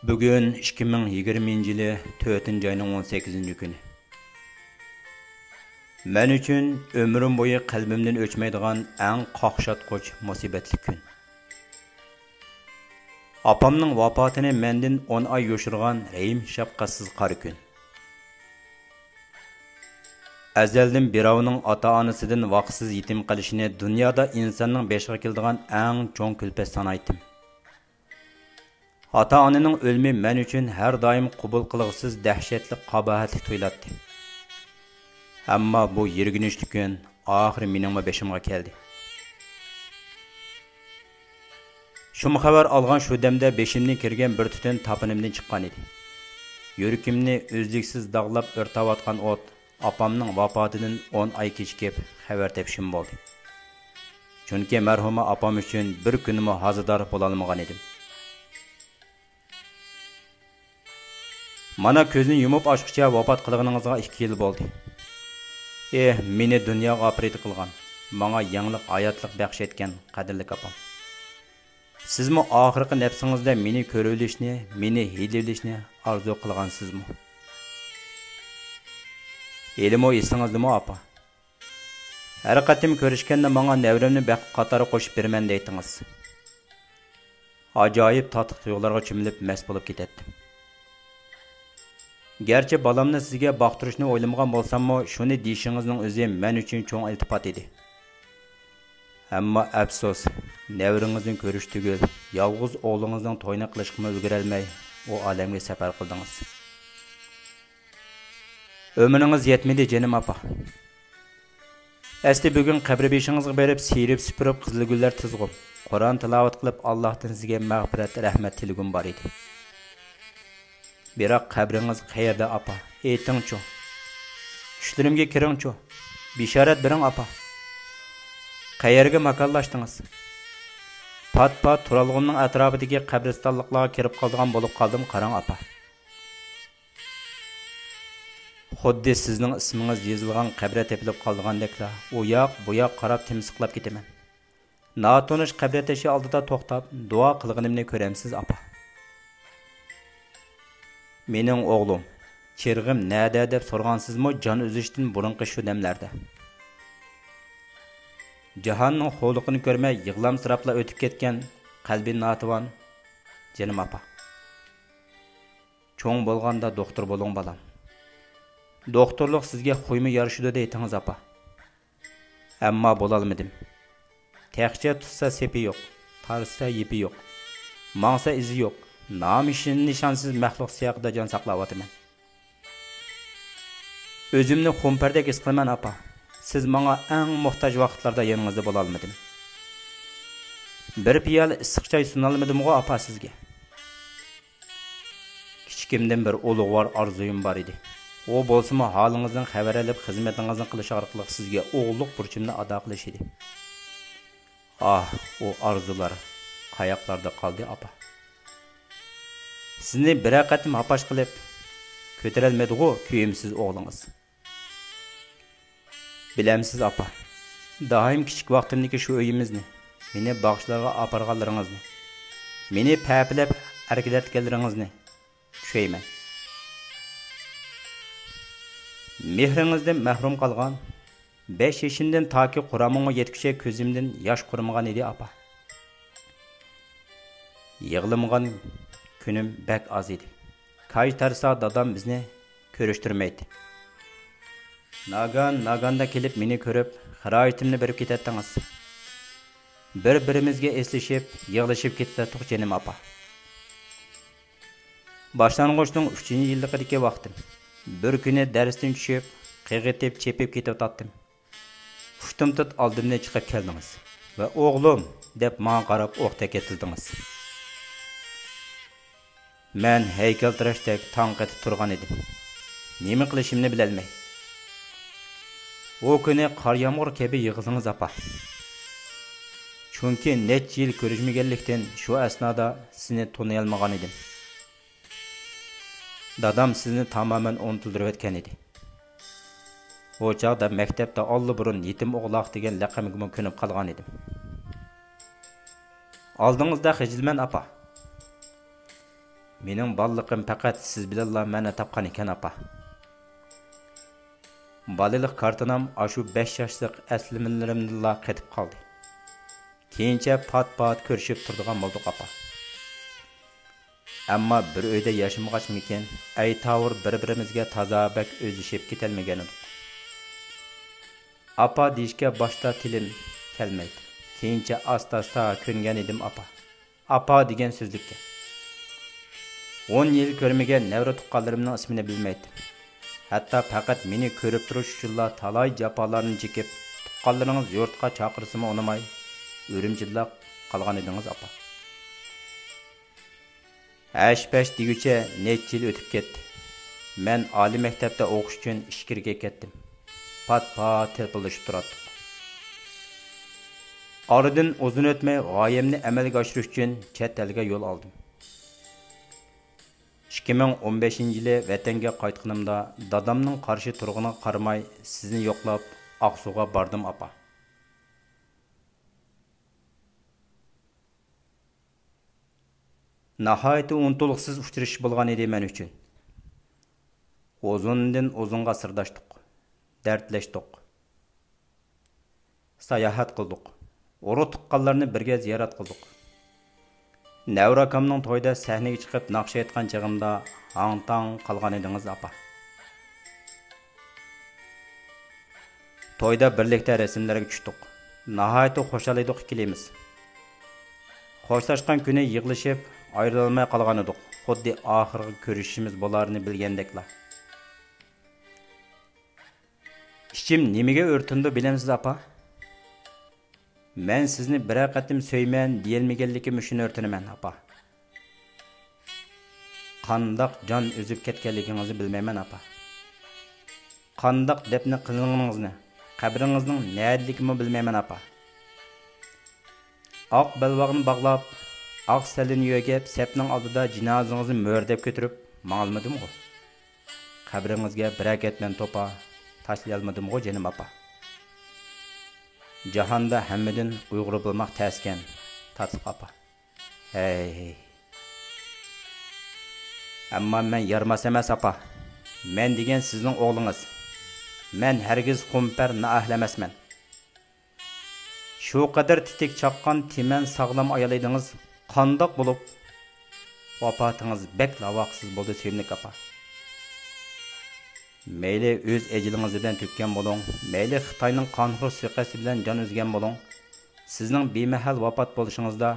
Bugün 2020-yili 4-ayning 18 kuni. Men uchun ömrüm boyu qalbimdan o'chmaydigan eng qaqshatqich musibatli kun. Apamning vafotini mendan 10 oy yoshirgan rahim shafqatsiz qora kun. Azaldan birovning ota-onasidan vaqtsiz yetim qilishini dunyoda insonning beshiga keladigan eng cho'ng kulfat sanaytim. Ota-onaning o'limi men uchun har doim qabul qilg'isiz dahshatli qabohatli tuyuladi. Ammo bu yirginishli kun oxiri mening beshimga keldi. Shum xabar olgan shu damda beshimdan kirgan bir tutun tapinimdan chiqqan edi. Yuragimni o'zliksiz dog'lab o'rtayotgan o't apamning vafotidan 10 oy kechikib xabar tepishim bo'ldi. Chunki marhuma apam uchun bir kunimi hozidor bo'la olmagan edim. Mana ko'zni yumib ochqicha vafot qilganingizga 2 yil bo'ldi. Meni dunyoga opret qilgan, menga yangilik hayotlik baxsh etgan qadrli apam. Sizmi oxirgi nafsingizda meni ko'rilishni, meni hidlishni arzu qilgansizmi? Elimo esingizdami apa? Har qatim ko'rishganda menga nevrimni baq qatori qo'shib berman deytingiz. Ajoyib tatlı tuyg'ularga cho'milib mast bo'lib ketdim. Gerçi balamni sizga baqtirishni o'ylamagan bo'lsam-mo, shuni deyishingizning o'zi men uchun cho'ng iltifot edi. Ammo afsus, nevringizni ko'rish tugul, yolg'iz o'g'lingizning to'yini qilishga ulgura olmay, u olamga safar qildingiz. Ömrünüz yetmedi canım apa. Asli bugün qabri beshingizga berib, siyirib, süpürüp qizil gullar tizg'im. Qur'on tilovat qilib, Allohdan sizga mag'firat, rahmat tilagum bor edi. Biroq qabringiz qayerda apa? Aytingchi. Tushlarimga kiringchi. Bishorat bering apa. Qayerga makonlashdingiz? Pat-pat turalg'imning atrofidagi qabristonliklarga kirib qolgan bo'lib qoldim, qarang apa. Xuddi sizning ismingiz yozilgan qabra tepilib qolgandekla, u yoq, bu yoq qarab timsiqlab ketaman. Notonish qabra tashi oldida to'xtab, duo qilganimni ko'ramsiz apa. Mening o'g'lim, chirg'im nada deb so'rgansizmi jon uzishdan burunqi shu damlarda? Jahonning xo'liqini ko'rmay yig'lamsirabla o'tib ketgan qalbi notivan jinim apa. Cho'ng bo'lganda doktor bo'ling balam. Doktorluq sizga qo'yma yarışıda deytiniz apa. Ammo bo'la olmadim. Textcha tutsa sepi yo'q, tarsa yepi yo'q. Mangsa izi yo'q. Nomishin nishonsiz maxluq siyaqida jon saqlayapman. O'zimni xumpardek his qilaman apa. Siz menga eng muhtoj vaqtlarda yaningizda bo'la olmadim. Bir piyola issiq choy suna olmadim-ku apa sizga. Kichikimdan bir ulug'vor orzuyim bor edi. O bo'lsa-mu holingizdan xabar olib, xizmatingizni qilish orqali sizga o'g'illik burchimni ado qilish edi. O orzular qayoqlarda qoldi apa? Sizni bir qatim hapash qilib ko'tarolmadi-ku kuyimsiz o'g'lingiz. Bilamsiz apa, doim kichik vaqtimdagi shu uyimizni, meni bag'ishlarga aparganlaringizni, meni papilab arkilatganlaringizni tushayman. Mehringizdan mahrum qolgan 5 yoshimdan toki quramimga yetguncha ko'zimdan yosh qurmagan edi apa. Yig'lamgan kunim bak oz edi. Kay tarsa dadam bizni ko'rishtirmaydi. Naganda kelib meni ko'rib, xiroyatimni berib ketadingiz. Bir-birimizga eslashib, yig'lashib ketdik jinim apa. Boshlang'uchning 3-yilligidagi vaqtim. Bir kuni darsdan tushib, qig'itib, chepib ketib tatdim. Xushtum tut oldimdan chiqib keldingiz va o'g'lim deb menga qarab o'qta ketildingiz. Men haykaltirashdek tanqatib turgan edim. Nima qilishimni bilolmay. O kuni qor yomg'ir kabi yig'ildingiz apa. Chunki necha yil ko'rishmaganlikdan shu asnoda sizni tanıy olmagan edim. Dadam sizni tamamen unuttirib o'tgan edi. O chaqda maktabda olli-burun yetim o'g'loq degan laqabimga ko'nib qolgan edim. Oldingizda xijilman apa. Mening balliqim faqat siz bilanla meni topgan ekan, apa. Balaliq kartanam ashu 5 yoshlik aslimlarimdilla qetib qoldi. Keyincha pat-pat ko'rishib turdigan bo'ldik, apa. Ammo bir uyda yashamag'achmikin, aytavur bir-birimizga tazabak o'zishib ketelmagan edik. Apa deyishga boshda tilim kelmaydi. Keyincha asta-asta ko'ngan edim, apa. Apa degan so'zlikka. 10 yil ko'rmagan nevra tuqqanlarimning ismini bilmaydim. Hatta faqat meni ko'rib turish uchunla talay jafolarni chekib, tuqqanlaringiz yurtqa chaqirsimi unamay, o'rimchilla qolgan edingiz, apa. Ash-pash degucha necha yil o'tib ketdi. Men oliy maktabda o'qish uchun Ishkirga ketdim. Pat-pat telpilishib turardik. Oradan uzun o'tmay g'oyamni amalga oshirish uchun chet elga yo'l oldim. 2015-yili vatanga qaytganimda dadamning qarshi turg'iniga qaramay sizni yo'qlab Aqsuga bordim, apa. Nihoyatda unutuliqsiz uchrashish bo'lgan edi men uchun. Uzundan uzunga sirdashdik, dardlashdik. Sayohat qildik. Urug' tuqqanlarni birga ziyorat qildik. Navrakamning to'yda sahnaga chiqib naqsh aytgan chig'imda hang-tang qolgan edingiz, apa. To'yda birlikda rasmlarga tushdik. Nihoyatda xushal edik ikkalamiz. Xo'shlashgan kuni yig'ilishib ayrılmay qolgan edik. Xuddi oxirgi ko'rishimiz bo'larini bilgandekla. Ichim nimaga o'rtindi bilamsiz, apa? Men sizni bir qatim söymen deyilmaganligim uchun o'rtinaman, apa. Qandoq jon o'zib ketganligingizni bilmayman, apa. Qandoq debni qilganingizni, qabringizning nadaligini bilmayman, apa. Oq balvog'ni bog'lab, oq salini yo'gab, sapning oldida jinozingizni mo'rdab ko'tirib, ma'lumdim-ku. Qabringizga bir ketmen topa tashlayolmadim-ku, jinim, apa. Jahonda hammadan Uyg'ur bo'lmoq taskan, tatliq, apa. Hey. Ammo men yarmas emas, apa. Men degan sizning o'g'lingiz. Men hargiz xumpar naahlemasman. Shu qadar titik chaqqan timan sog'lom ayol edingiz, qandoq bo'lib vafotingiz bek lavaqsiz bo'ldi, sevimli, apa. Meyli öz ecilingiz bilen tükkan bolun, meyli Xitayning qonxo'r suiqasdi bilen jon üzgen bolun, sizning bemahal vafot bo'lishingizda,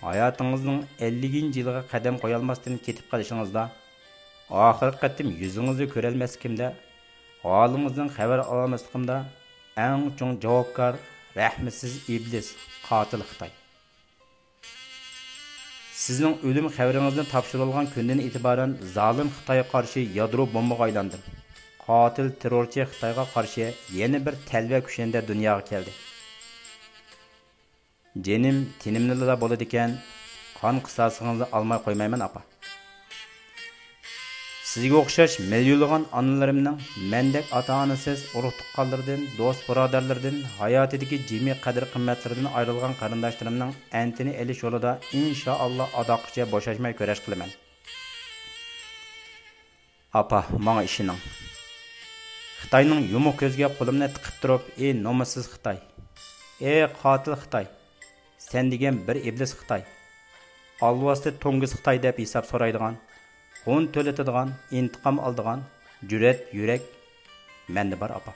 hayotingizning 50-yilga qadam qo'yolmasdan ketib qolishingizda, oxirgi qatim yuzingizni ko'rolmaslikimda, holingizdan xabar olmasligimda eng cho'ng javobgar rahmitsiz iblis, qotil Xitoy. Sizning o'lim xabaringizni topshirilgan kundan e'tiboran zolim Xitoyga qarshi yadro bombaga aylandim. Qatil terrorchi Xitoyga qarshi yana bir talva kuchanda dunyoga keldi. Jenim tinimnida bo'ladi ekan, qon qisosingizni olmay qo'ymayman, apa. Sizga o'xshash millionlagan onalarimning mendek ota-onasiz urug' tuqqanlardan, do'st birodarlardan, hayotidagi jimi qadr-qimmatlardan ayrilgan qarindoshlarimning antini elish yo'lida inshaalloh adoqcha bo'shashmay kurash qilaman. Apa, menga ishining. Xitoyning yumuq ko'zga qo'limni tiqib turib, "Ey nomussiz Xitoy. Ey qotil Xitoy. Sen degan bir iblis Xitoy. Alvasti to'ng'iz Xitoy" deb hisob so'raydigan, xun to'latadigan, intiqom oladigan jur'at yurak menda bor, apa.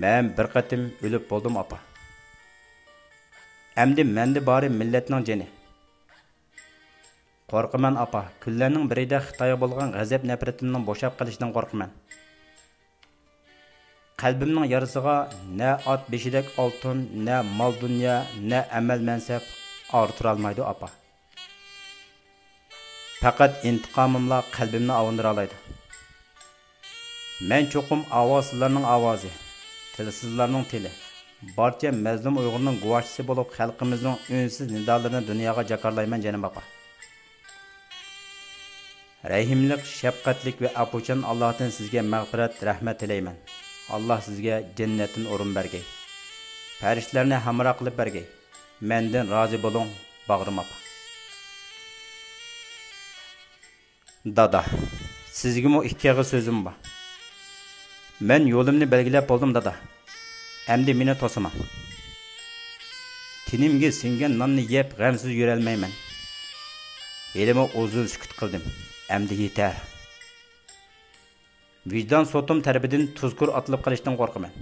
Men bir qatim o'lib bo'ldim, apa. Endi menda bori millatning jini. Qo'rqaman, apa. Kunlarning birida Xitoyga bo'lgan g'azab nafratimning bo'shab qolishidan qo'rqaman. Qalbimning yarasiga na ot beshidek oltin, na mol dunyo, na amal mansab orttira olmaydi, apa. Faqat intiqomimla qalbimni avundira oladi. Men cho'qim ovozlarning ovozi, tilsizlarning tili, barcha mazlum Uyg'urning guvohchisi bo'lib xalqimizning unsiz nidolarini dunyoga jakarlayman, janim, apa. Rahimlik, shafqatlik ve apuchan Allah'tan sizge mağfiret, rahmet tileymen. Allah sizge cennetin o'rin bergey. Farishlarni hamroh qilib bergey. Menden razı bolun, bağrım, apa. Dada, sizgimi ikki og'iz so'zim bor. Men yo'limni belgilab bo'ldim dada. Endi meni to'sima. Tinimga singan nonni yeb g'amsiz yurolmayman. Elime uzun sukut qildim. Endi yetar. Vijdon so'tim tarafidan tuzkur atılib qilishdan qo'rqaman.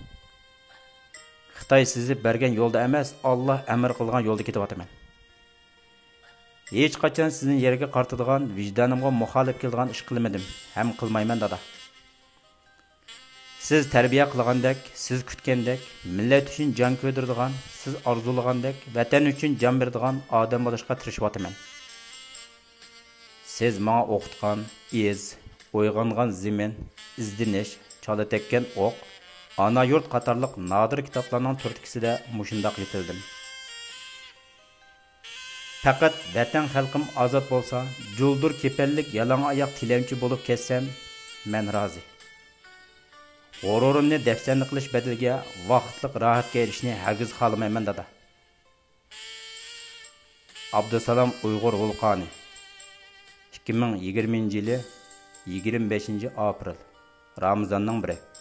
Xitoy sizni bergan yo'lda emas, Alloh amr qilgan yo'lda ketyapman. Hech qachon sizning yerga qartadigan, vijdonimga muxolif keladigan ish qilmadim, ham qilmayman dada. Siz tarbiya qilgandek, siz kutgandek, millat uchun jon ko'ydiradigan, siz orzulagandek, vatan uchun jon beradigan odam bo'lishga tirishyotaman. Siz menga o'qitgan iz, o'yg'ongan zimin, izdinish, chala tekkan o'q, ana yurt qatorliq nodir kitoblarning turtkisida mushundoq yetildim. Faqat vatan xalqim ozod bo'lsa, juldur kepellik yalang oyoq tilamchi bo'lib ketsam, men rozi. G'ururimni dafsanni qilish badaliga vaqtliq rohatga erishishni hargiz xohlamayman dada. Abdusalom Uyg'ur vulqoni 2020 yili 25 aprel Ramazonning 1